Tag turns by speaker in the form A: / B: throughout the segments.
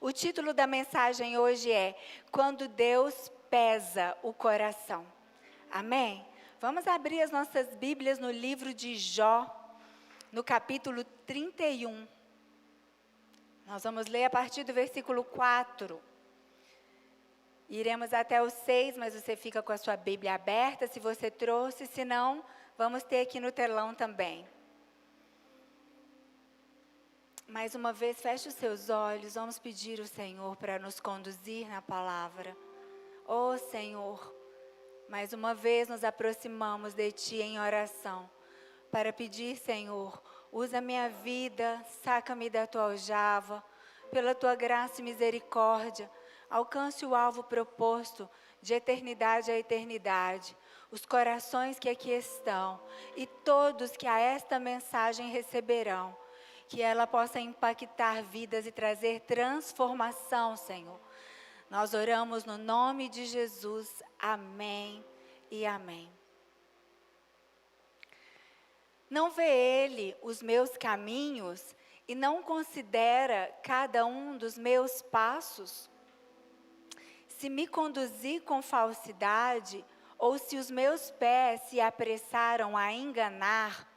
A: O título da mensagem hoje é Quando Deus Pesa o Coração. Amém? Vamos abrir as nossas Bíblias no livro de Jó, no capítulo 31. Nós vamos ler a partir do versículo 4. Iremos até o 6, mas você fica com a sua Bíblia aberta, se você trouxe, se não, vamos ter aqui no telão também. Mais uma vez, feche os seus olhos, vamos pedir ao Senhor para nos conduzir na palavra. Ó Senhor, mais uma vez nos aproximamos de Ti em oração, para pedir, Senhor, usa minha vida, saca-me da Tua aljava, pela Tua graça e misericórdia, alcance o alvo proposto, de eternidade a eternidade, os corações que aqui estão, e todos que a esta mensagem receberão, que ela possa impactar vidas e trazer transformação, Senhor. Nós oramos no nome de Jesus, amém e amém. Não vê Ele os meus caminhos e não considera cada um dos meus passos? Se me conduzir com falsidade, ou se os meus pés se apressaram a enganar,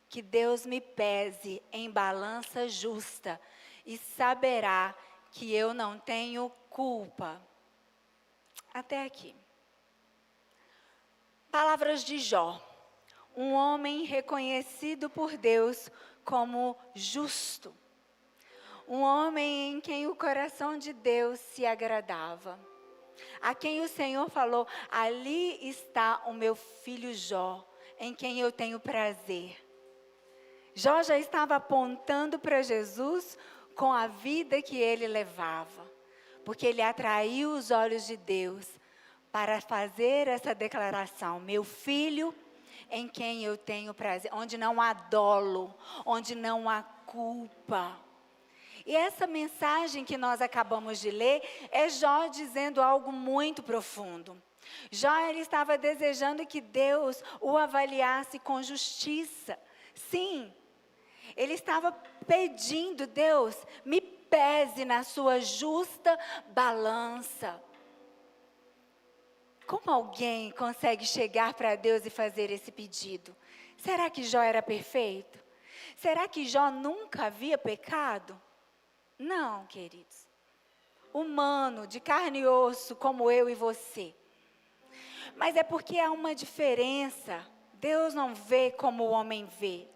A: que Deus me pese em balança justa e saberá que eu não tenho culpa. Até aqui. Palavras de Jó, um homem reconhecido por Deus como justo. Um homem em quem o coração de Deus se agradava. A quem o Senhor falou, ali está o meu filho Jó, em quem eu tenho prazer. Jó já estava apontando para Jesus com a vida que ele levava. Porque ele atraiu os olhos de Deus para fazer essa declaração. Meu filho, em quem eu tenho prazer. Onde não há dolo, onde não há culpa. E essa mensagem que nós acabamos de ler é Jó dizendo algo muito profundo. Jó, ele estava desejando que Deus o avaliasse com justiça. Sim, ele estava pedindo, Deus, me pese na sua justa balança. Como alguém consegue chegar para Deus e fazer esse pedido? Será que Jó era perfeito? Será que Jó nunca havia pecado? Não, queridos. Humano, de carne e osso, como eu e você. Mas é porque há uma diferença. Deus não vê como o homem vê.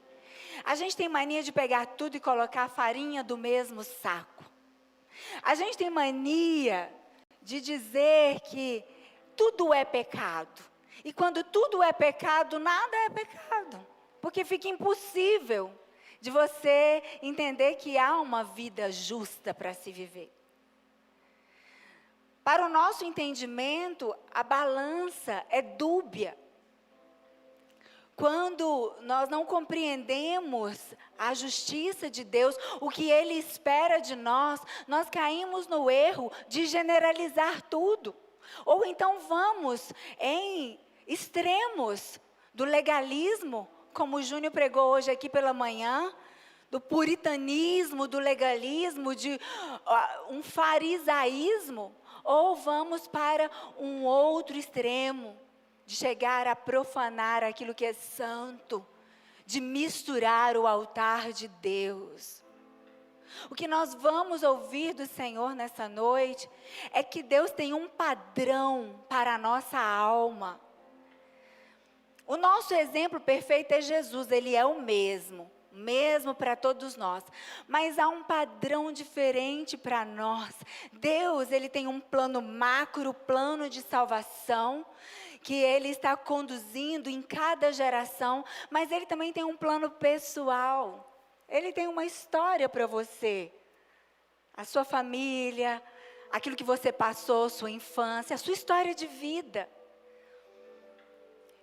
A: A gente tem mania de pegar tudo e colocar farinha do mesmo saco. A gente tem mania de dizer que tudo é pecado. E quando tudo é pecado, nada é pecado. Porque fica impossível de você entender que há uma vida justa para se viver. Para o nosso entendimento, a balança é dúbia. Quando nós não compreendemos a justiça de Deus, o que Ele espera de nós, nós caímos no erro de generalizar tudo. Ou então vamos em extremos do legalismo, como o Júnior pregou hoje aqui pela manhã, do puritanismo, do legalismo, de um farisaísmo, ou vamos para um outro extremo, de chegar a profanar aquilo que é santo, de misturar o altar de Deus. O que nós vamos ouvir do Senhor nessa noite é que Deus tem um padrão para a nossa alma. O nosso exemplo perfeito é Jesus, Ele é o mesmo para todos nós. Mas há um padrão diferente para nós. Deus, Ele tem um plano macro, plano de salvação, que Ele está conduzindo em cada geração, mas Ele também tem um plano pessoal. Ele tem uma história para você, a sua família, aquilo que você passou, sua infância, a sua história de vida.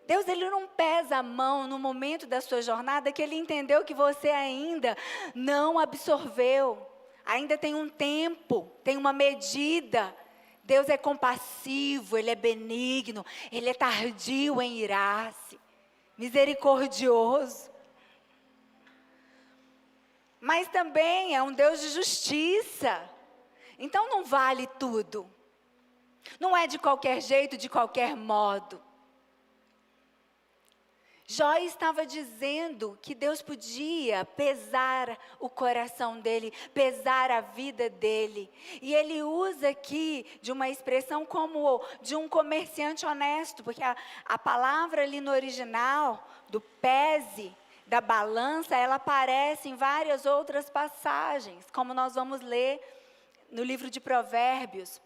A: Deus, Ele não pesa a mão no momento da sua jornada que Ele entendeu que você ainda não absorveu. Ainda tem um tempo, tem uma medida. Deus é compassivo, Ele é benigno, Ele é tardio em irar-se, misericordioso. mas também é um Deus de justiça. Então não vale tudo. Não é de qualquer jeito, de qualquer modo. Jó estava dizendo que Deus podia pesar o coração dele, pesar a vida dele. E ele usa aqui de uma expressão como de um comerciante honesto, porque a palavra ali no original, do pese, da balança, ela aparece em várias outras passagens, como nós vamos ler no livro de Provérbios.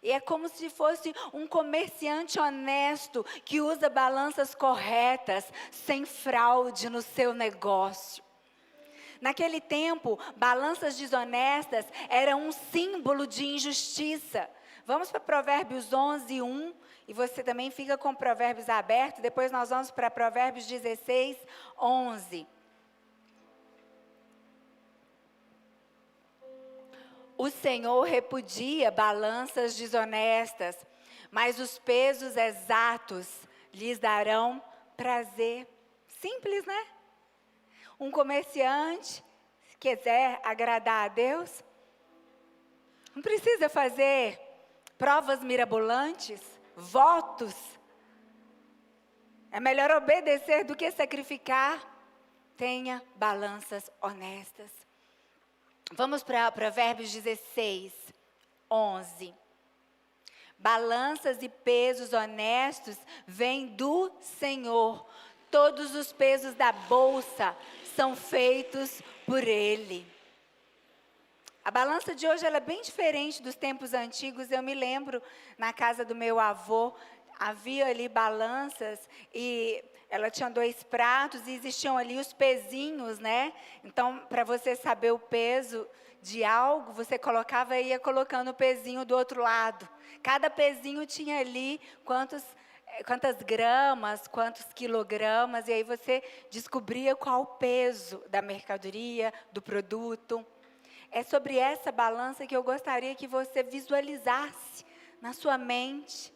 A: E é como se fosse um comerciante honesto que usa balanças corretas, sem fraude no seu negócio. Naquele tempo, balanças desonestas eram um símbolo de injustiça. Vamos para Provérbios 11, 1, e você também fica com Provérbios aberto, depois nós vamos para Provérbios 16, 11. O Senhor repudia balanças desonestas, mas os pesos exatos lhes darão prazer. Simples, né? Um comerciante, se quiser agradar a Deus, não precisa fazer provas mirabolantes, votos. É melhor obedecer do que sacrificar. Tenha balanças honestas. Vamos para Provérbios 16, 11. Balanças e pesos honestos vêm do Senhor. Todos os pesos da bolsa são feitos por Ele. A balança de hoje ela é bem diferente dos tempos antigos. Eu me lembro, na casa do meu avô, havia ali balanças e ela tinha 2 pratos e existiam ali os pezinhos, né? Então, para você saber o peso de algo, você colocava e ia colocando o pezinho do outro lado. Cada pezinho tinha ali quantas gramas, quantos quilogramas, e aí você descobria qual o peso da mercadoria, do produto. É sobre essa balança que eu gostaria que você visualizasse na sua mente.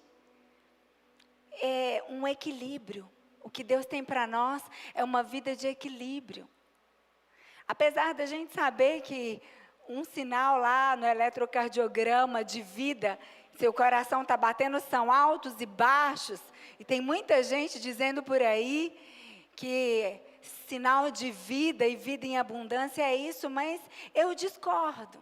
A: É um equilíbrio. O que Deus tem para nós é uma vida de equilíbrio. Apesar da gente saber que um sinal lá no eletrocardiograma de vida, seu coração está batendo, são altos e baixos, e tem muita gente dizendo por aí que sinal de vida e vida em abundância é isso, mas eu discordo.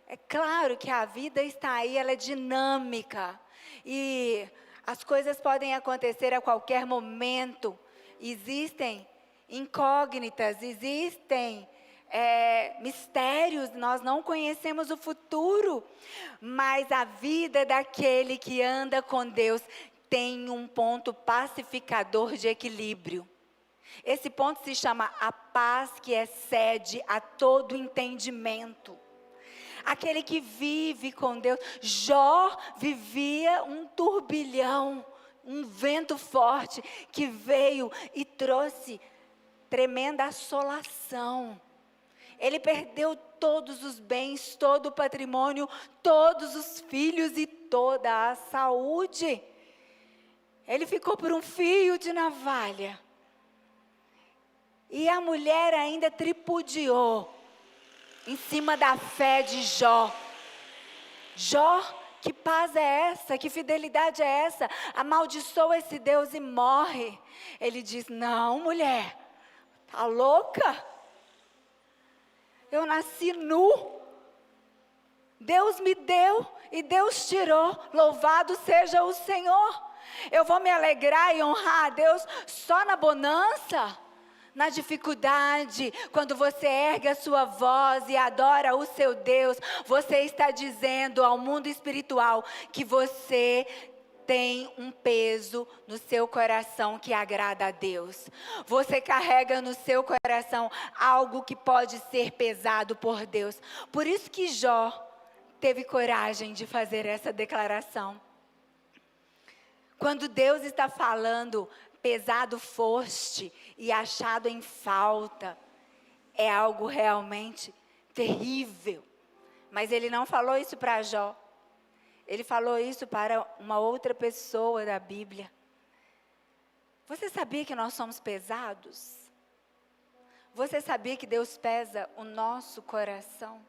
A: É claro que a vida está aí, ela é dinâmica, e as coisas podem acontecer a qualquer momento. Existem incógnitas, existem mistérios, nós não conhecemos o futuro. Mas a vida daquele que anda com Deus tem um ponto pacificador de equilíbrio. Esse ponto se chama a paz que excede a todo entendimento. Aquele que vive com Deus. Jó vivia um turbilhão, um vento forte que veio e trouxe tremenda assolação. Ele perdeu todos os bens, todo o patrimônio, todos os filhos e toda a saúde. Ele ficou por um fio de navalha. E a mulher ainda tripudiou em cima da fé de Jó. Jó, que paz é essa? Que fidelidade é essa? Amaldiçoa esse Deus e morre. Ele diz, não, mulher, tá louca? Eu nasci nu. Deus me deu e Deus tirou. Louvado seja o Senhor. Eu vou me alegrar e honrar a Deus só na bonança? Na dificuldade, quando você ergue a sua voz e adora o seu Deus, você está dizendo ao mundo espiritual que você tem um peso no seu coração que agrada a Deus. Você carrega no seu coração algo que pode ser pesado por Deus. Por isso que Jó teve coragem de fazer essa declaração. Quando Deus está falando, pesado foste e achado em falta, é algo realmente terrível. Mas ele não falou isso para Jó. Ele falou isso para uma outra pessoa da Bíblia. Você sabia que nós somos pesados? Você sabia que Deus pesa o nosso coração?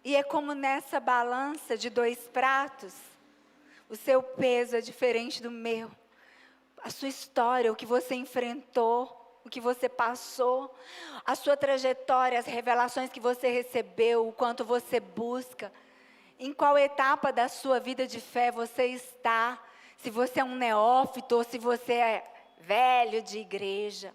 A: E é como nessa balança de 2 pratos, o seu peso é diferente do meu. A sua história, o que você enfrentou, o que você passou, a sua trajetória, as revelações que você recebeu, o quanto você busca, em qual etapa da sua vida de fé você está, se você é um neófito ou se você é velho de igreja.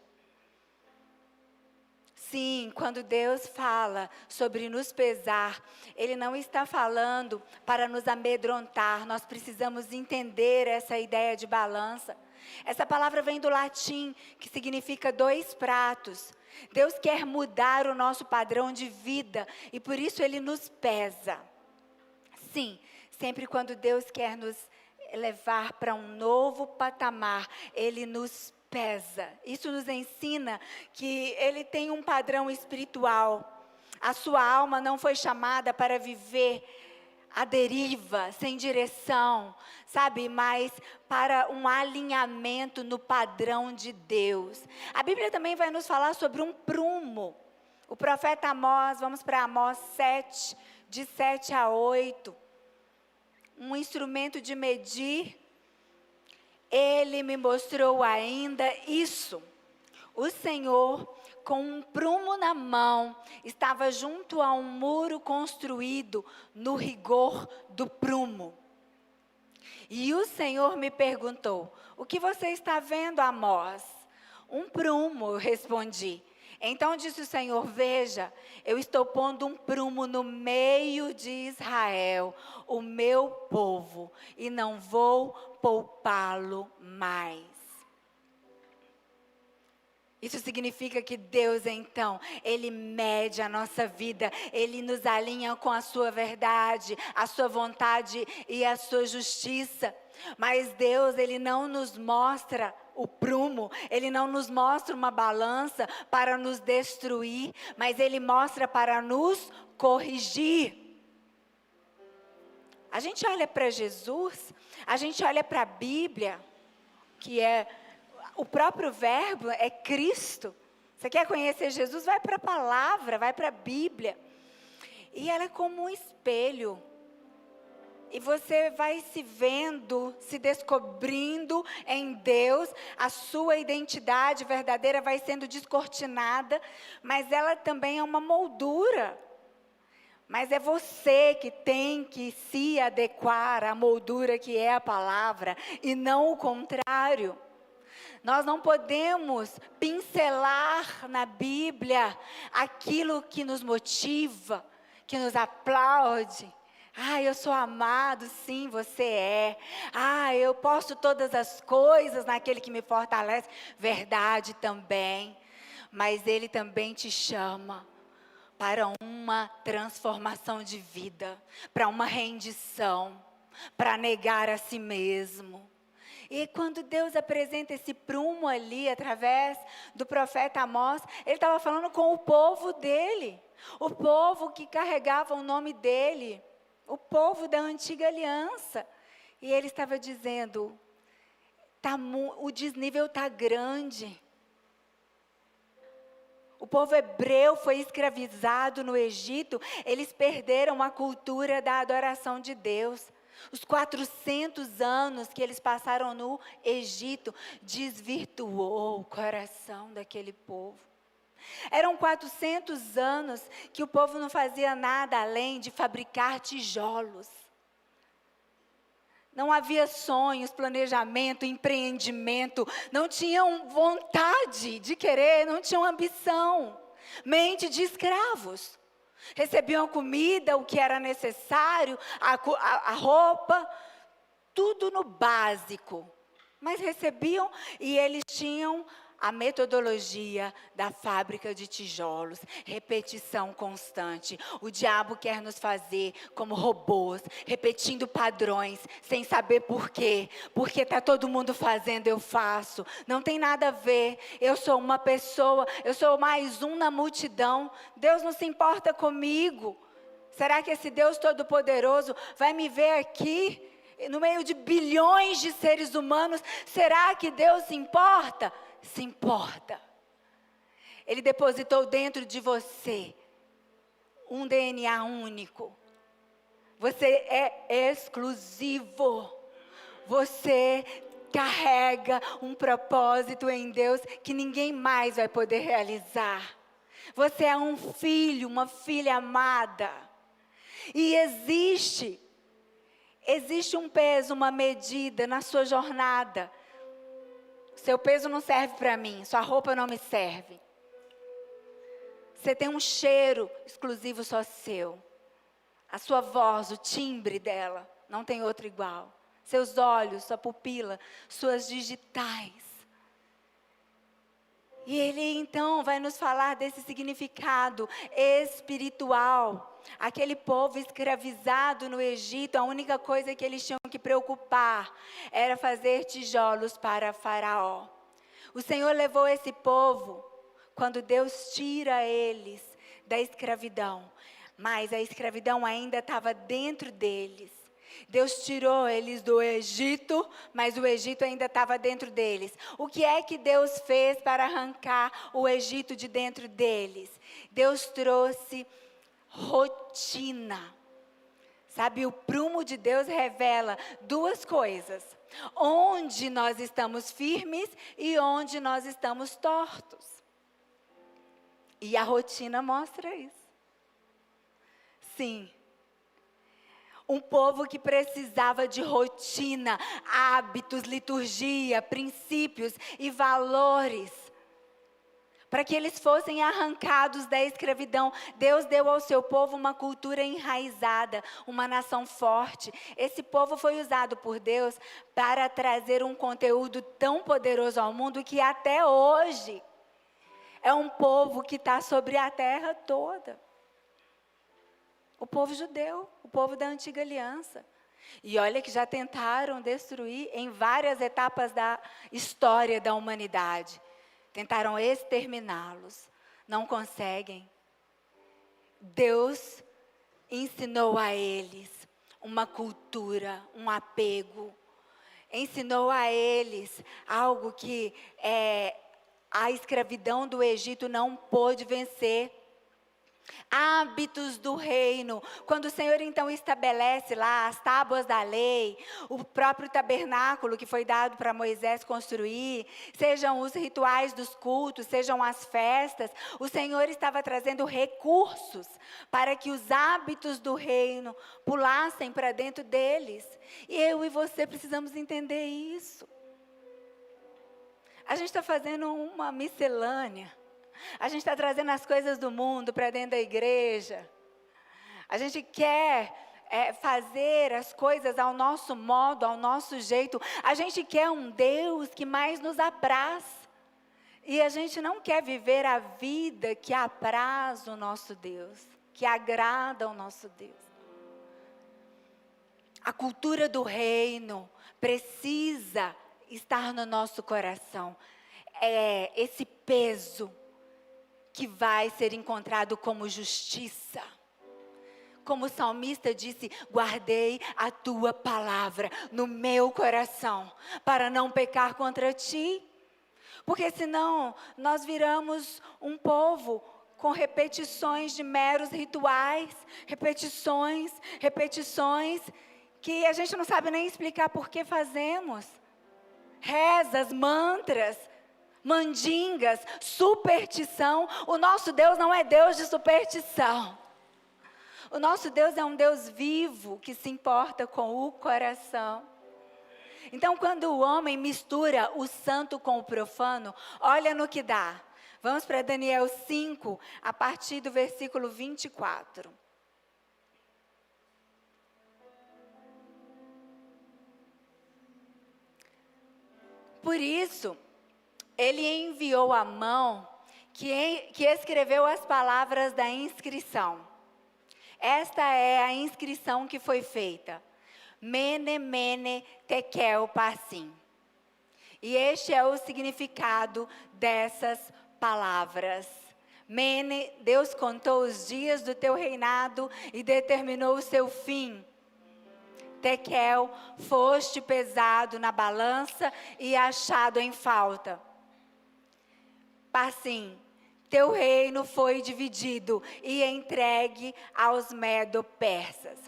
A: Sim, quando Deus fala sobre nos pesar, Ele não está falando para nos amedrontar. Nós precisamos entender essa ideia de balança. Essa palavra vem do latim, que significa 2 pratos. Deus quer mudar o nosso padrão de vida e por isso Ele nos pesa. Sim, sempre quando Deus quer nos levar para um novo patamar, Ele nos pesa. Isso nos ensina que Ele tem um padrão espiritual. A sua alma não foi chamada para viver à deriva, sem direção, sabe? Mas para um alinhamento no padrão de Deus. A Bíblia também vai nos falar sobre um prumo. O profeta Amós, vamos para Amós 7, de 7 a 8. Um instrumento de medir. Ele me mostrou ainda isso. O Senhor, com um prumo na mão, estava junto a um muro construído no rigor do prumo. E o Senhor me perguntou: o que você está vendo, Amós? Um prumo, eu respondi. Então disse o Senhor: veja, eu estou pondo um prumo no meio de Israel, o meu povo, e não vou poupá-lo mais. Isso significa que Deus, então, Ele mede a nossa vida, Ele nos alinha com a sua verdade, a sua vontade e a sua justiça. Mas Deus, Ele não nos mostra o prumo, Ele não nos mostra uma balança para nos destruir, mas Ele mostra para nos corrigir. A gente olha para Jesus, a gente olha para a Bíblia, que é o próprio verbo, é Cristo. Você quer conhecer Jesus? Vai para a palavra, vai para a Bíblia. E ela é como um espelho. E você vai se vendo, se descobrindo em Deus, a sua identidade verdadeira vai sendo descortinada, mas ela também é uma moldura. Mas é você que tem que se adequar à moldura que é a palavra, e não o contrário. Nós não podemos pincelar na Bíblia aquilo que nos motiva, que nos aplaude. Eu sou amado, sim, você é. Eu posso todas as coisas naquele que me fortalece. Verdade também. Mas Ele também te chama para uma transformação de vida, para uma rendição, para negar a si mesmo. E quando Deus apresenta esse prumo ali, através do profeta Amós, Ele estava falando com o povo dele, o povo que carregava o nome dele, o povo da antiga aliança. E Ele estava dizendo, o desnível está grande. O povo hebreu foi escravizado no Egito, eles perderam a cultura da adoração de Deus. Os 400 anos que eles passaram no Egito desvirtuou o coração daquele povo. Eram 400 anos que o povo não fazia nada além de fabricar tijolos. Não havia sonhos, planejamento, empreendimento, não tinham vontade de querer, não tinham ambição. Mente de escravos. Recebiam comida, o que era necessário, a roupa, tudo no básico. Mas recebiam e eles tinham a metodologia da fábrica de tijolos, repetição constante. O diabo quer nos fazer como robôs, repetindo padrões, sem saber por quê. Porque está todo mundo fazendo, eu faço. Não tem nada a ver, eu sou uma pessoa, eu sou mais um na multidão. Deus não se importa comigo. Será que esse Deus Todo-Poderoso vai me ver aqui, no meio de bilhões de seres humanos? Será que Deus se importa? Se importa. Ele depositou dentro de você um DNA único. Você é exclusivo. Você carrega um propósito em Deus que ninguém mais vai poder realizar. Você é um filho, uma filha amada. E existe um peso, uma medida na sua jornada. Seu peso não serve para mim, sua roupa não me serve. Você tem um cheiro exclusivo só seu. A sua voz, o timbre dela, não tem outro igual. Seus olhos, sua pupila, suas digitais. E ele então vai nos falar desse significado espiritual. Aquele povo escravizado no Egito, a única coisa que eles tinham que preocupar era fazer tijolos para Faraó. O Senhor levou esse povo, quando Deus tira eles da escravidão, mas a escravidão ainda estava dentro deles. Deus tirou eles do Egito, mas o Egito ainda estava dentro deles. O que é que Deus fez para arrancar o Egito de dentro deles? Deus trouxe rotina. Sabe, o prumo de Deus revela duas coisas: onde nós estamos firmes e onde nós estamos tortos. E a rotina mostra isso. Sim. Um povo que precisava de rotina, hábitos, liturgia, princípios e valores. Para que eles fossem arrancados da escravidão. Deus deu ao seu povo uma cultura enraizada, uma nação forte. Esse povo foi usado por Deus para trazer um conteúdo tão poderoso ao mundo que até hoje é um povo que está sobre a terra toda. O povo judeu, o povo da antiga aliança. E olha que já tentaram destruir em várias etapas da história da humanidade. Tentaram exterminá-los. Não conseguem. Deus ensinou a eles uma cultura, um apego. Ensinou a eles algo que a escravidão do Egito não pôde vencer. Hábitos do reino. Quando o Senhor então estabelece lá as tábuas da lei, o próprio tabernáculo que foi dado para Moisés construir, sejam os rituais dos cultos, sejam as festas, o Senhor estava trazendo recursos para que os hábitos do reino pulassem para dentro deles. E eu e você precisamos entender isso. A gente está fazendo uma miscelânea. A gente está trazendo as coisas do mundo para dentro da igreja. A gente quer fazer as coisas ao nosso modo, ao nosso jeito. A gente quer um Deus que mais nos apraz. E a gente não quer viver a vida que apraz o nosso Deus, que agrada ao nosso Deus. A cultura do reino precisa estar no nosso coração. É esse peso que vai ser encontrado como justiça. Como o salmista disse, guardei a tua palavra no meu coração, para não pecar contra ti. Porque senão nós viramos um povo com repetições de meros rituais, repetições, que a gente não sabe nem explicar por que fazemos. Rezas, mantras, mandingas, superstição. O nosso Deus não é Deus de superstição. O nosso Deus é um Deus vivo que se importa com o coração. Então, quando o homem mistura o santo com o profano, olha no que dá. Vamos para Daniel 5, a partir do versículo 24. Por isso, ele enviou a mão que escreveu as palavras da inscrição. Esta é a inscrição que foi feita. Mene, mene, tekel, parsim. E este é o significado dessas palavras. Mene, Deus contou os dias do teu reinado e determinou o seu fim. Tekel, foste pesado na balança e achado em falta. Parsim, teu reino foi dividido e entregue aos medo-persas.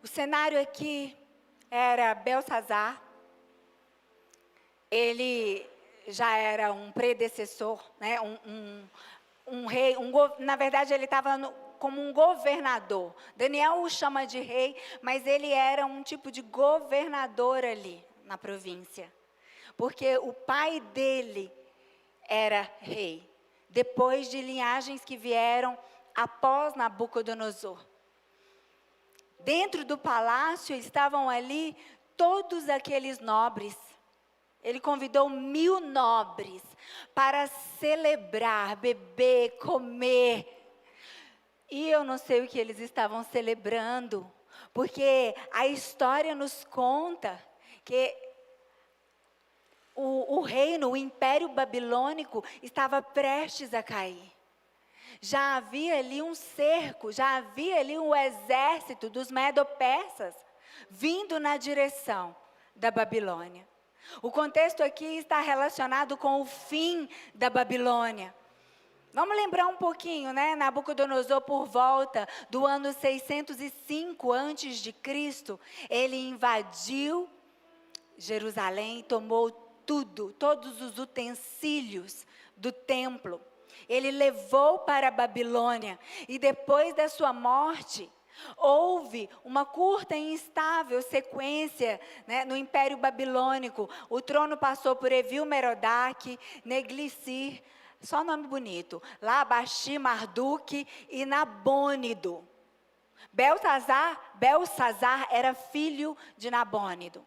A: O cenário aqui era Belsazar. Ele já era um predecessor, né? um rei, na verdade ele estava como um governador. Daniel o chama de rei, mas ele era um tipo de governador ali na província. Porque o pai dele era rei, depois de linhagens que vieram após Nabucodonosor. Dentro do palácio estavam ali todos aqueles nobres. Ele convidou 1000 nobres para celebrar, beber, comer. E eu não sei o que eles estavam celebrando, porque a história nos conta que o reino, o império babilônico estava prestes a cair. Já havia ali um cerco, já havia ali um exército dos medo-persas vindo na direção da Babilônia. O contexto aqui está relacionado com o fim da Babilônia. Vamos lembrar um pouquinho, né? Nabucodonosor, por volta do ano 605 a.C., ele invadiu Jerusalém e tomou tudo, todos os utensílios do templo. Ele levou para a Babilônia e depois da sua morte, houve uma curta e instável sequência, né, no Império Babilônico. O trono passou por Evil-Merodach, Neglicir, só nome bonito, Labashi, Marduk e Nabônido. Belsazar era filho de Nabônido.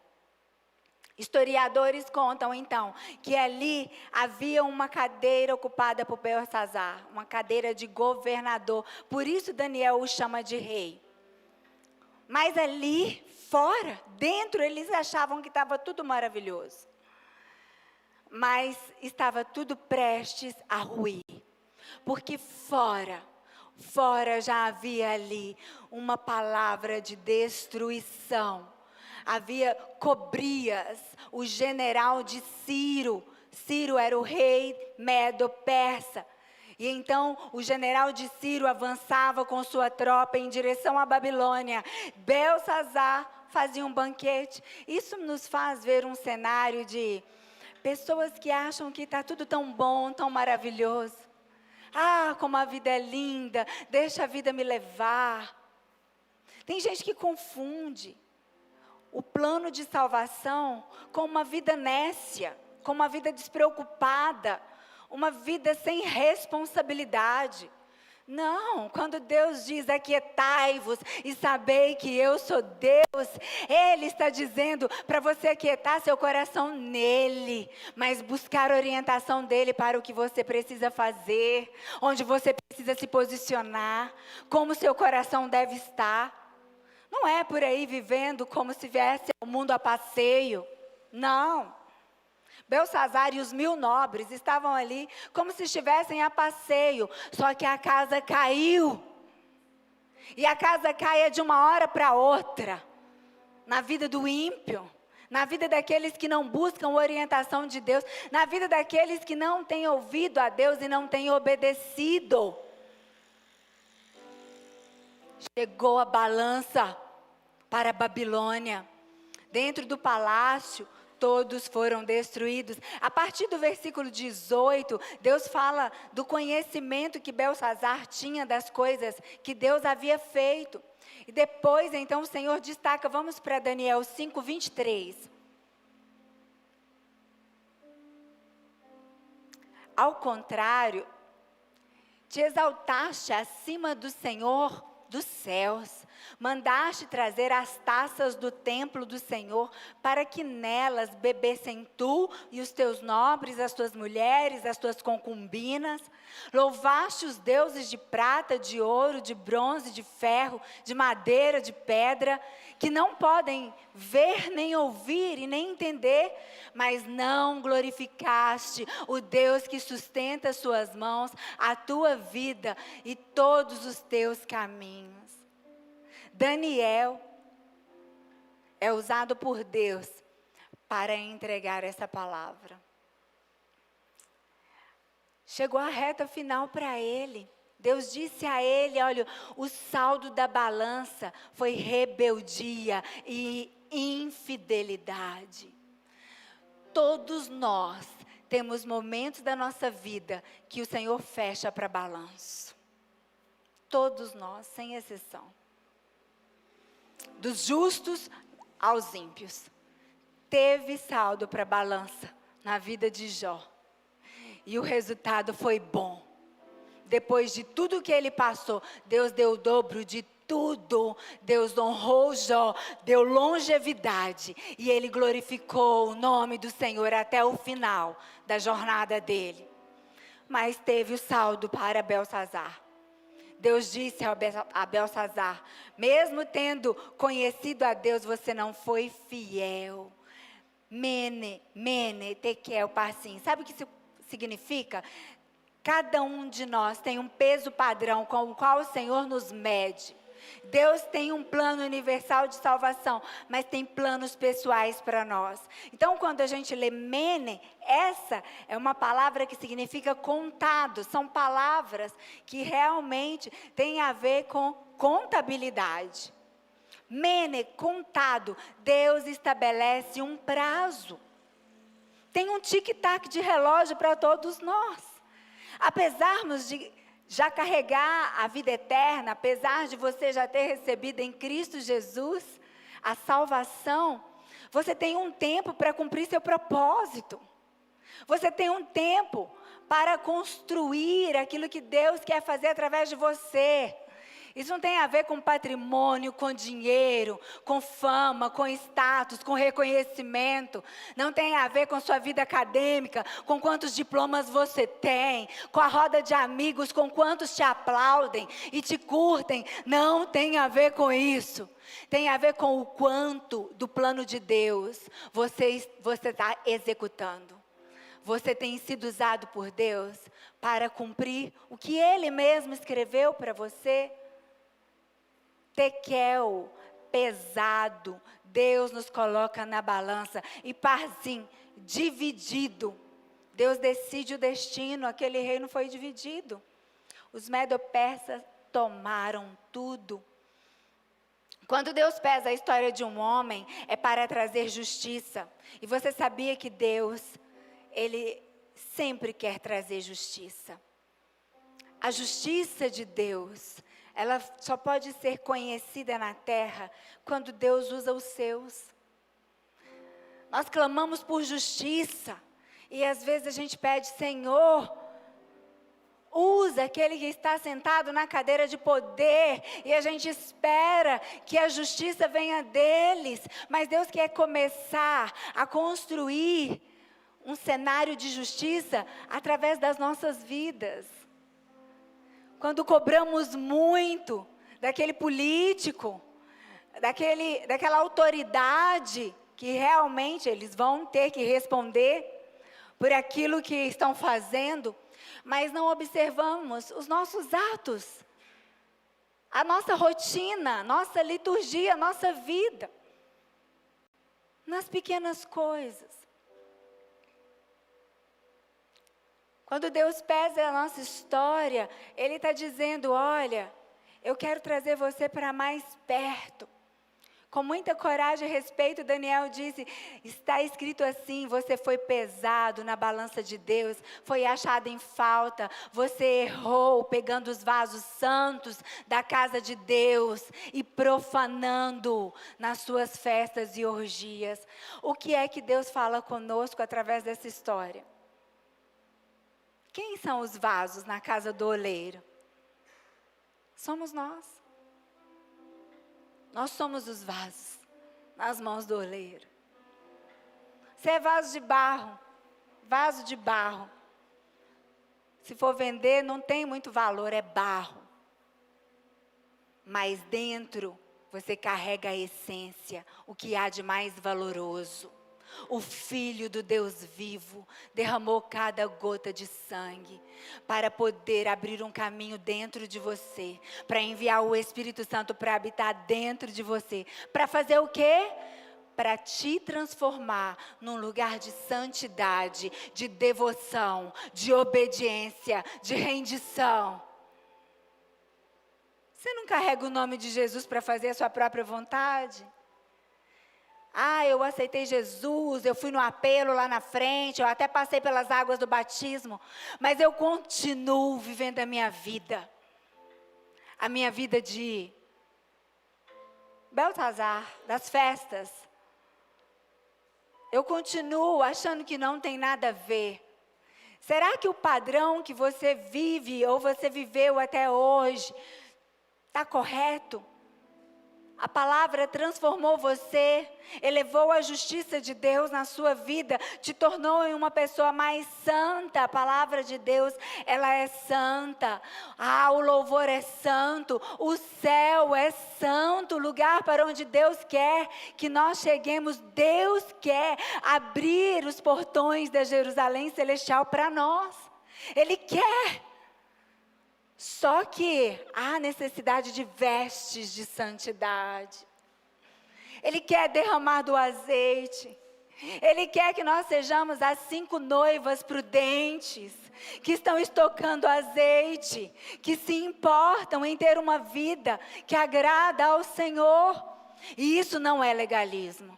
A: Historiadores contam, então, que ali havia uma cadeira ocupada por Belsazar, uma cadeira de governador. Por isso Daniel o chama de rei. Mas ali, fora, dentro, eles achavam que estava tudo maravilhoso. Mas estava tudo prestes a ruir. Porque fora já havia ali uma palavra de destruição. Havia Cobrias, o general de Ciro. Ciro era o rei medo-persa. E então o general de Ciro avançava com sua tropa em direção à Babilônia. Belsazar fazia um banquete. Isso nos faz ver um cenário de pessoas que acham que está tudo tão bom, tão maravilhoso. Ah, como a vida é linda, deixa a vida me levar. Tem gente que confunde o plano de salvação com uma vida nécia, com uma vida despreocupada, uma vida sem responsabilidade. Não, quando Deus diz aquietai-vos e sabei que eu sou Deus, Ele está dizendo para você aquietar seu coração nele, mas buscar orientação dele para o que você precisa fazer, onde você precisa se posicionar, como seu coração deve estar. Não é por aí vivendo como se viesse ao mundo a passeio. Não. Belsazar e os 1000 nobres estavam ali como se estivessem a passeio. Só que a casa caiu. E a casa cai de uma hora para outra. Na vida do ímpio. Na vida daqueles que não buscam orientação de Deus. Na vida daqueles que não têm ouvido a Deus e não têm obedecido. Chegou a balança para a Babilônia. Dentro do palácio, todos foram destruídos. A partir do versículo 18, Deus fala do conhecimento que Belsazar tinha das coisas que Deus havia feito. E depois, então, o Senhor destaca, vamos para Daniel 5:23. Ao contrário, te exaltaste acima do Senhor dos céus, mandaste trazer as taças do templo do Senhor, para que nelas bebessem tu e os teus nobres, as tuas mulheres, as tuas concubinas. Louvaste os deuses de prata, de ouro, de bronze, de ferro, de madeira, de pedra, que não podem ver, nem ouvir e nem entender, mas não glorificaste o Deus que sustenta as suas mãos, a tua vida e todos os teus caminhos. Daniel é usado por Deus para entregar essa palavra. Chegou a reta final para ele. Deus disse a ele, olha, o saldo da balança foi rebeldia e infidelidade. Todos nós temos momentos da nossa vida que o Senhor fecha para balanço. Todos nós, sem exceção. Dos justos aos ímpios. Teve saldo para balança na vida de Jó. E o resultado foi bom. Depois de tudo que ele passou, Deus deu o dobro de tudo. Deus honrou Jó, deu longevidade. E ele glorificou o nome do Senhor até o final da jornada dele. Mas teve o saldo para Belsazar. Deus disse a Belsazar, mesmo tendo conhecido a Deus, você não foi fiel. Mene, tekel, parsim. Sabe o que isso significa? Cada um de nós tem um peso padrão com o qual o Senhor nos mede. Deus tem um plano universal de salvação, mas tem planos pessoais para nós. Então, quando a gente lê mene, essa é uma palavra que significa contado. São palavras que realmente têm a ver com contabilidade. Mene, contado. Deus estabelece um prazo. Tem um tic-tac de relógio para todos nós. Apesar de já carregar a vida eterna, apesar de você já ter recebido em Cristo Jesus a salvação, você tem um tempo para cumprir seu propósito. Você tem um tempo para construir aquilo que Deus quer fazer através de você. Isso não tem a ver com patrimônio, com dinheiro, com fama, com status, com reconhecimento. Não tem a ver com sua vida acadêmica, com quantos diplomas você tem, com a roda de amigos, com quantos te aplaudem e te curtem. Não tem a ver com isso. Tem a ver com o quanto do plano de Deus você está executando. Você tem sido usado por Deus para cumprir o que Ele mesmo escreveu para você. Tekel, pesado, Deus nos coloca na balança. E parsim, dividido. Deus decide o destino, aquele reino foi dividido. Os medo-persas tomaram tudo. Quando Deus pesa a história de um homem, é para trazer justiça. E você sabia que Deus, Ele sempre quer trazer justiça. A justiça de Deus, ela só pode ser conhecida na terra quando Deus usa os seus. Nós clamamos por justiça. E às vezes a gente pede, Senhor, usa aquele que está sentado na cadeira de poder. E a gente espera que a justiça venha deles. Mas Deus quer começar a construir um cenário de justiça através das nossas vidas. Quando cobramos muito daquele político, daquela autoridade, que realmente eles vão ter que responder por aquilo que estão fazendo, mas não observamos os nossos atos, a nossa rotina, nossa liturgia, nossa vida, nas pequenas coisas. Quando Deus pesa a nossa história, Ele está dizendo, olha, eu quero trazer você para mais perto. Com muita coragem e respeito, Daniel disse, está escrito assim, você foi pesado na balança de Deus, foi achado em falta, você errou pegando os vasos santos da casa de Deus e profanando nas suas festas e orgias. O que é que Deus fala conosco através dessa história? Quem são os vasos na casa do oleiro? Somos nós. Nós somos os vasos nas mãos do oleiro. Você é vaso de barro. Vaso de barro. Se for vender, não tem muito valor, é barro. Mas dentro, você carrega a essência, o que há de mais valoroso. O Filho do Deus vivo derramou cada gota de sangue para poder abrir um caminho dentro de você, para enviar o Espírito Santo para habitar dentro de você. Para fazer o quê? para te transformar num lugar de santidade, de devoção, de obediência, de rendição. Você não carrega o nome de Jesus para fazer a sua própria vontade? Ah, eu aceitei Jesus, eu fui no apelo lá na frente, eu até passei pelas águas do batismo, mas eu continuo vivendo a minha vida de Beltesazar, das festas. Eu continuo achando que não tem nada a ver. Será que o padrão que você vive ou você viveu até hoje está correto? A palavra transformou você, elevou a justiça de Deus na sua vida, te tornou em uma pessoa mais santa. A palavra de Deus, ela é santa. Ah, o louvor é santo, o céu é santo, o lugar para onde Deus quer que nós cheguemos. Deus quer abrir os portões da Jerusalém Celestial para nós. Ele quer. Só que há necessidade de vestes de santidade. Ele quer derramar do azeite. Ele quer que nós sejamos as 5 noivas prudentes, que estão estocando azeite, que se importam em ter uma vida que agrada ao Senhor. E isso não é legalismo.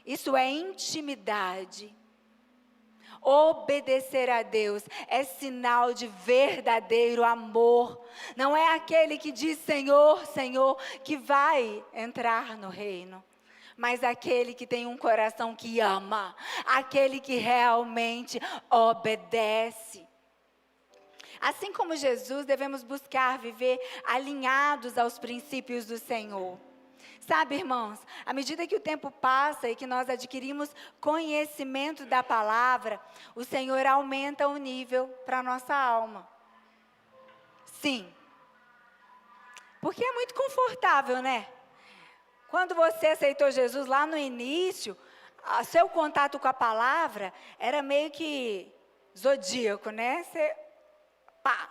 A: Isso é intimidade. Obedecer a Deus é sinal de verdadeiro amor. Não é aquele que diz Senhor, Senhor, que vai entrar no reino. Mas aquele que tem um coração que ama. Aquele que realmente obedece. Assim como Jesus, devemos buscar viver alinhados aos princípios do Senhor. Sabe, irmãos, à medida que o tempo passa e que nós adquirimos conhecimento da palavra, o Senhor aumenta o nível para a nossa alma. Sim. Porque é muito confortável, né? Quando você aceitou Jesus lá no início, seu contato com a palavra era meio que zodíaco, né? Você, pá,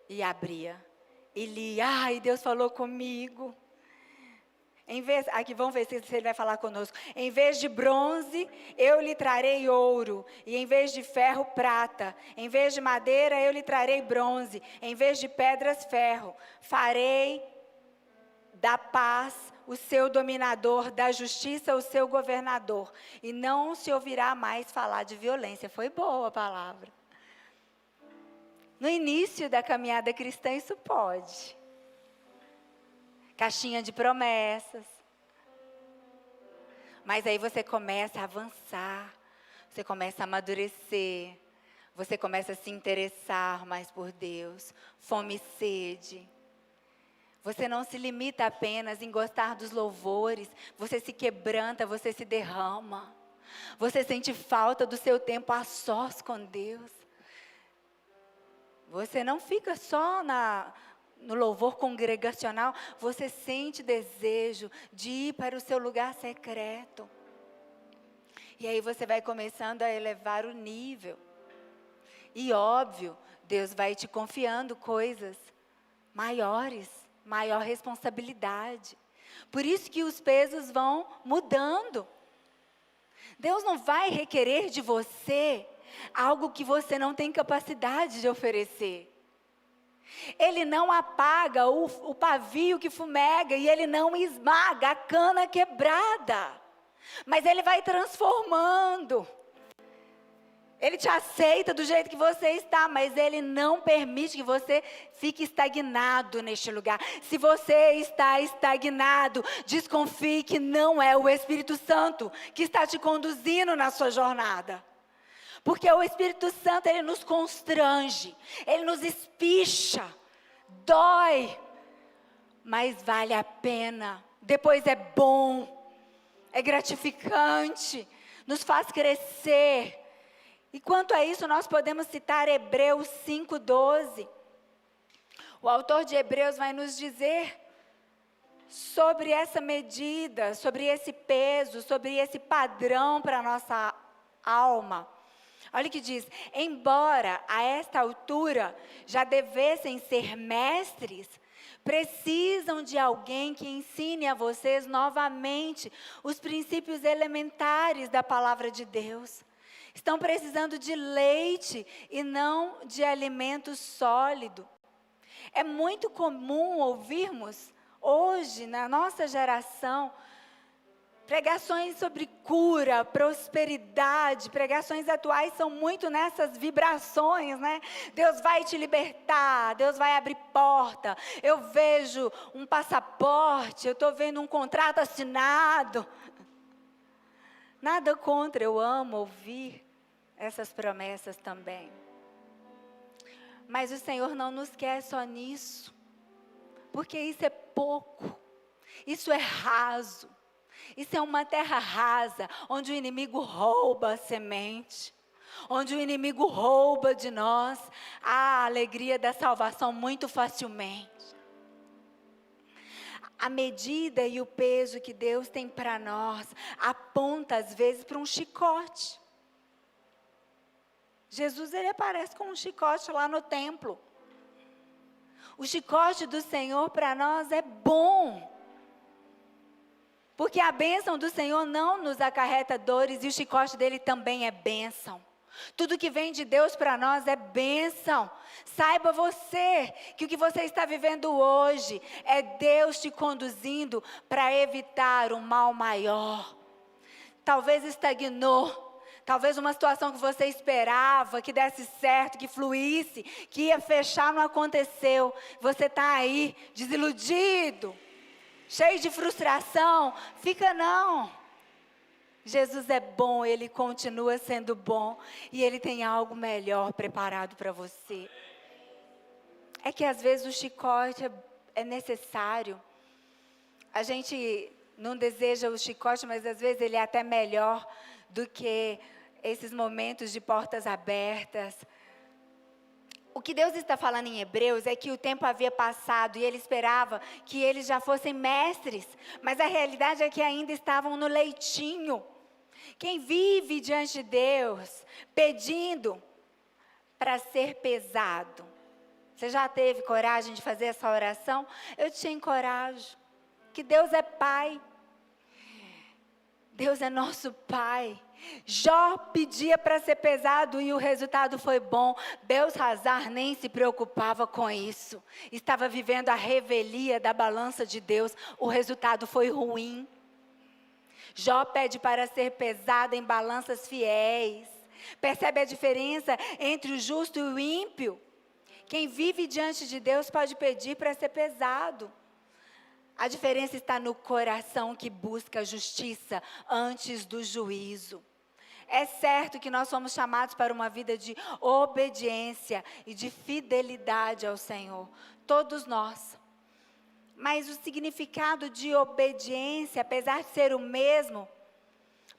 A: e abria. E lia, ai, Deus falou comigo. Aqui vamos ver se ele vai falar conosco. Em vez de bronze, eu lhe trarei ouro. E em vez de ferro, prata. Em vez de madeira, eu lhe trarei bronze. Em vez de pedras, ferro. Farei da paz o seu dominador, da justiça o seu governador. E não se ouvirá mais falar de violência. Foi boa a palavra. No início da caminhada cristã, isso pode. Caixinha de promessas. Mas aí você começa a avançar, você começa a amadurecer, você começa a se interessar mais por Deus, fome e sede. Você não se limita apenas em gostar dos louvores, você se quebranta, você se derrama. Você sente falta do seu tempo a sós com Deus. Você não fica só no louvor congregacional, você sente desejo de ir para o seu lugar secreto. E aí você vai começando a elevar o nível. E óbvio, Deus vai te confiando coisas maiores, maior responsabilidade. Por isso que os pesos vão mudando. Deus não vai requerer de você algo que você não tem capacidade de oferecer. Ele não apaga o pavio que fumega e ele não esmaga a cana quebrada. Mas ele vai transformando. Ele te aceita do jeito que você está, mas ele não permite que você fique estagnado neste lugar. Se você está estagnado, desconfie que não é o Espírito Santo que está te conduzindo na sua jornada. Porque o Espírito Santo, ele nos constrange, ele nos espicha, dói, mas vale a pena. Depois é bom, é gratificante, nos faz crescer. E quanto a isso, nós podemos citar Hebreus 5:12. O autor de Hebreus vai nos dizer sobre essa medida, sobre esse peso, sobre esse padrão para a nossa alma. Olha o que diz: embora a esta altura já devessem ser mestres, Precisam de alguém que ensine a vocês novamente os princípios elementares da palavra de Deus. Estão precisando de leite e não de alimento sólido. É muito comum ouvirmos hoje, na nossa geração, pregações sobre cura, prosperidade. Pregações atuais são muito nessas vibrações, né? Deus vai te libertar, Deus vai abrir porta. Eu vejo um passaporte, eu estou vendo um contrato assinado. Nada contra, eu amo ouvir essas promessas também. Mas o Senhor não nos quer só nisso, porque isso é pouco, isso é raso. Isso é uma terra rasa, onde o inimigo rouba a semente, onde o inimigo rouba de nós a alegria da salvação muito facilmente. A medida e o peso que Deus tem para nós aponta às vezes para um chicote. Jesus, ele aparece com um chicote lá no templo. O chicote do Senhor para nós é bom. Porque a bênção do Senhor não nos acarreta dores e o chicote dele também é bênção. Tudo que vem de Deus para nós é bênção. Saiba você que o que você está vivendo hoje é Deus te conduzindo para evitar um mal maior. Talvez estagnou. Talvez uma situação que você esperava, que desse certo, que fluísse, que ia fechar, não aconteceu. Você está aí, desiludido, cheio de frustração. Fica não. Jesus é bom, Ele continua sendo bom. E Ele tem algo melhor preparado para você. É que às vezes o chicote é necessário. A gente não deseja o chicote, mas às vezes ele é até melhor do que esses momentos de portas abertas. O que Deus está falando em Hebreus é que o tempo havia passado e Ele esperava que eles já fossem mestres. Mas a realidade é que ainda estavam no leitinho. Quem vive diante de Deus pedindo para ser pesado. Você já teve coragem de fazer essa oração? Eu te encorajo. Que Deus é Pai. Deus é nosso Pai. Jó pedia para ser pesado e o resultado foi bom. Belzazar nem se preocupava com isso. Estava vivendo a revelia da balança de Deus. O resultado foi ruim. Jó pede para ser pesado em balanças fiéis. Percebe a diferença entre o justo e o ímpio? Quem vive diante de Deus pode pedir para ser pesado. A diferença está no coração que busca a justiça antes do juízo. É certo que nós somos chamados para uma vida de obediência e de fidelidade ao Senhor. Todos nós. Mas o significado de obediência, apesar de ser o mesmo,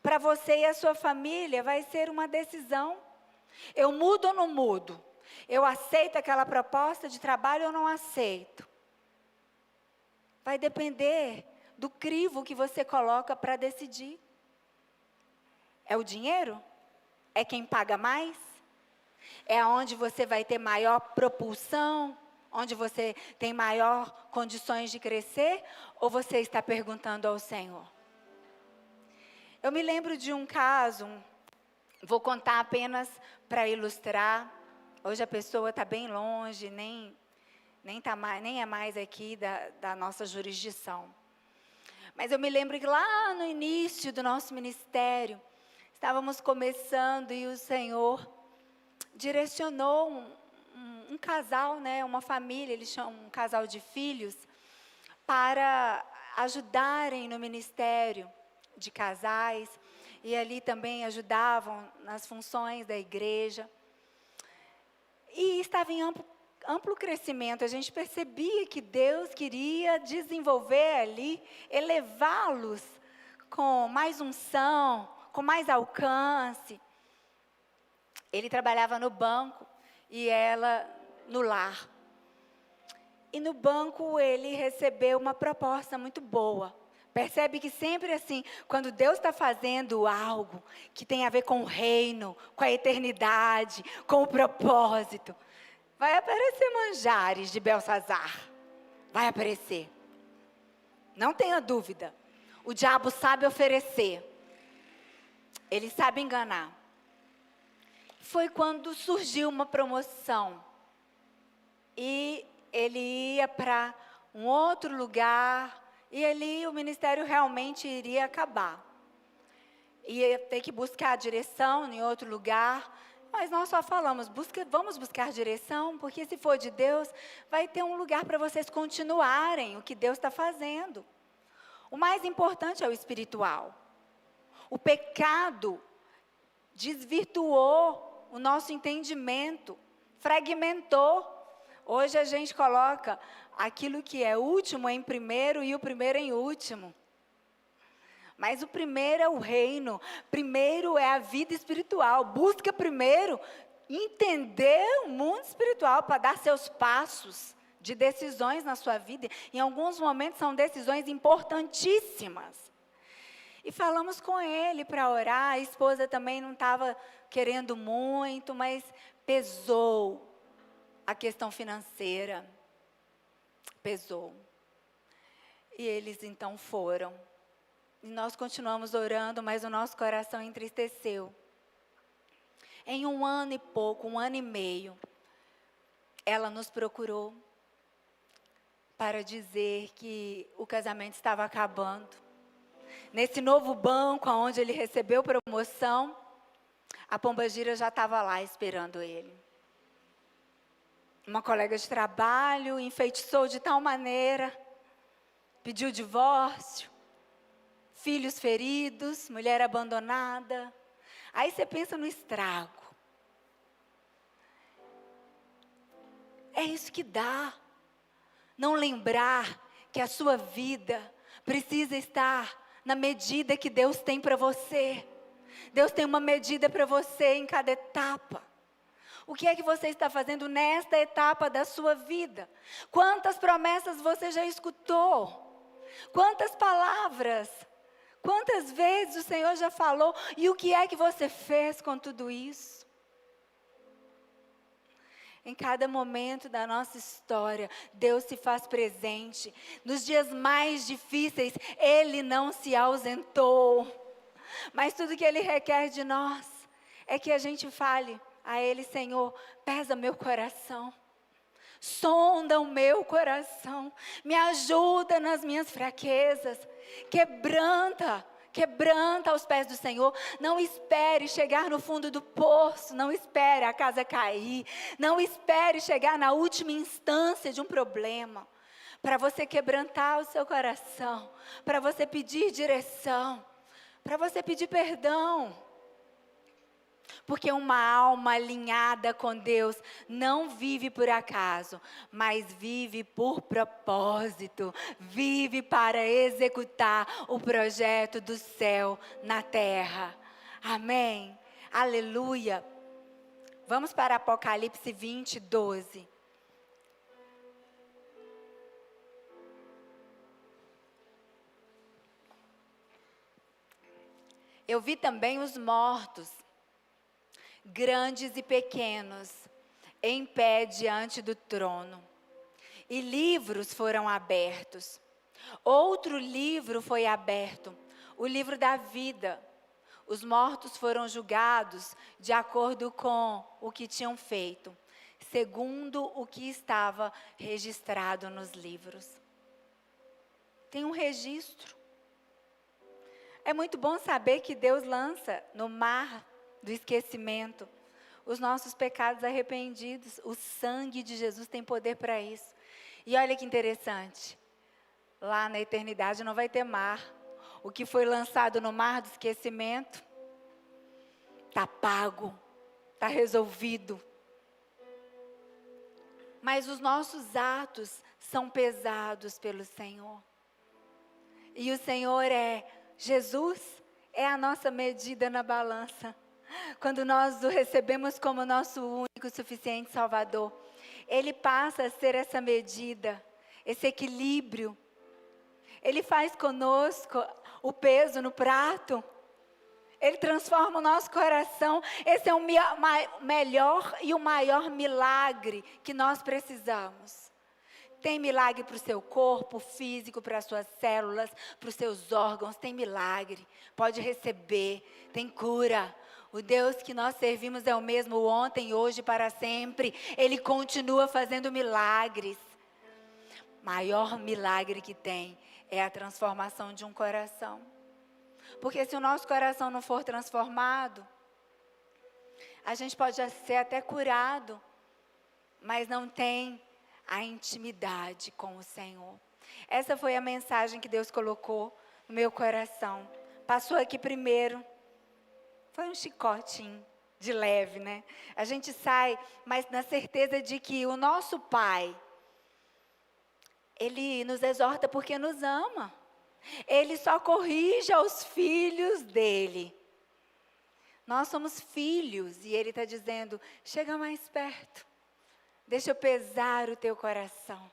A: para você e a sua família vai ser uma decisão. Eu mudo ou não mudo? Eu aceito aquela proposta de trabalho ou não aceito? Vai depender do crivo que você coloca para decidir. É o dinheiro? É quem paga mais? É onde você vai ter maior propulsão? Onde você tem maior condições de crescer? Ou você está perguntando ao Senhor? Eu me lembro de um caso, vou contar apenas para ilustrar. Hoje a pessoa está bem longe, nem é mais aqui da nossa jurisdição. Mas eu me lembro que lá no início do nosso ministério, estávamos começando e o Senhor direcionou um casal, né, uma família, eles chamam um casal de filhos, para ajudarem no ministério de casais. E ali também ajudavam nas funções da igreja. E estava em amplo crescimento. A gente percebia que Deus queria desenvolver ali, elevá-los com mais unção, com mais alcance. Ele trabalhava no banco e ela no lar. E no banco ele recebeu uma proposta muito boa. Percebe que sempre assim, quando Deus está fazendo algo que tem a ver com o reino, com a eternidade, com o propósito, vai aparecer manjares de Belzazar. vai aparecer. Não tenha dúvida. O diabo sabe oferecer. Ele sabe enganar. Foi quando surgiu uma promoção. E ele ia para um outro lugar. E ali o ministério realmente iria acabar. Ia ter que buscar direção em outro lugar. Mas nós só falamos, vamos buscar direção, porque se for de Deus, vai ter um lugar para vocês continuarem o que Deus está fazendo. O mais importante é o espiritual. O pecado desvirtuou o nosso entendimento, fragmentou. Hoje a gente coloca aquilo que é último em primeiro e o primeiro em último. Mas o primeiro é o reino, primeiro é a vida espiritual. Busca primeiro entender o mundo espiritual para dar seus passos de decisões na sua vida. Em alguns momentos são decisões importantíssimas. E falamos com ele para orar, a esposa também não estava querendo muito, mas pesou a questão financeira. Pesou. E eles então foram. E nós continuamos orando, mas o nosso coração entristeceu. Em 1 ano e pouco, 1 ano e meio, ela nos procurou para dizer que o casamento estava acabando. Nesse novo banco, onde ele recebeu promoção, a pombagira já estava lá esperando ele. Uma colega de trabalho enfeitiçou de tal maneira, pediu divórcio. Filhos feridos, mulher abandonada. Aí você pensa no estrago. É isso que dá. Não lembrar que a sua vida precisa estar na medida que Deus tem para você. Deus tem uma medida para você em cada etapa. O que é que você está fazendo nesta etapa da sua vida? Quantas promessas você já escutou? Quantas palavras? Quantas vezes o Senhor já falou? E o que é que você fez com tudo isso? Em cada momento da nossa história, Deus se faz presente. Nos dias mais difíceis, Ele não se ausentou. Mas tudo que Ele requer de nós é que a gente fale a Ele: Senhor, pesa meu coração. Sonda o meu coração, me ajuda nas minhas fraquezas, quebranta aos pés do Senhor. Não espere chegar no fundo do poço, não espere a casa cair, não espere chegar na última instância de um problema, para você quebrantar o seu coração, para você pedir direção, para você pedir perdão. Porque uma alma alinhada com Deus não vive por acaso, mas vive por propósito, vive para executar o projeto do céu na terra. Amém? Aleluia. Vamos para Apocalipse 20, 12. Eu vi também os mortos, grandes e pequenos, em pé diante do trono. E livros foram abertos. Outro livro foi aberto, o livro da vida. Os mortos foram julgados de acordo com o que tinham feito, segundo o que estava registrado nos livros. Tem um registro. É muito bom saber que Deus lança no mar do esquecimento os nossos pecados arrependidos. O sangue de Jesus tem poder para isso. E olha que interessante, lá na eternidade não vai ter mar. O que foi lançado no mar do esquecimento está pago, está resolvido. Mas os nossos atos são pesados pelo Senhor. E o Senhor Jesus é a nossa medida na balança. Quando nós o recebemos como nosso único e suficiente Salvador, Ele passa a ser essa medida, esse equilíbrio. Ele faz conosco o peso no prato. Ele transforma o nosso coração. Esse é o melhor e o maior milagre que nós precisamos. Tem milagre para o seu corpo físico, para as suas células, para os seus órgãos. Tem milagre. Pode receber. Tem cura. O Deus que nós servimos é o mesmo ontem, hoje e para sempre. Ele continua fazendo milagres. Maior milagre que tem é a transformação de um coração. Porque se o nosso coração não for transformado, a gente pode ser até curado, mas não tem a intimidade com o Senhor. Essa foi a mensagem que Deus colocou no meu coração. Passou aqui primeiro. Foi um chicotinho de leve, né? A gente sai, mas na certeza de que o nosso Pai, Ele nos exorta porque nos ama. Ele só corrige aos filhos dele. Nós somos filhos e Ele está dizendo, chega mais perto. Deixa eu pesar o teu coração.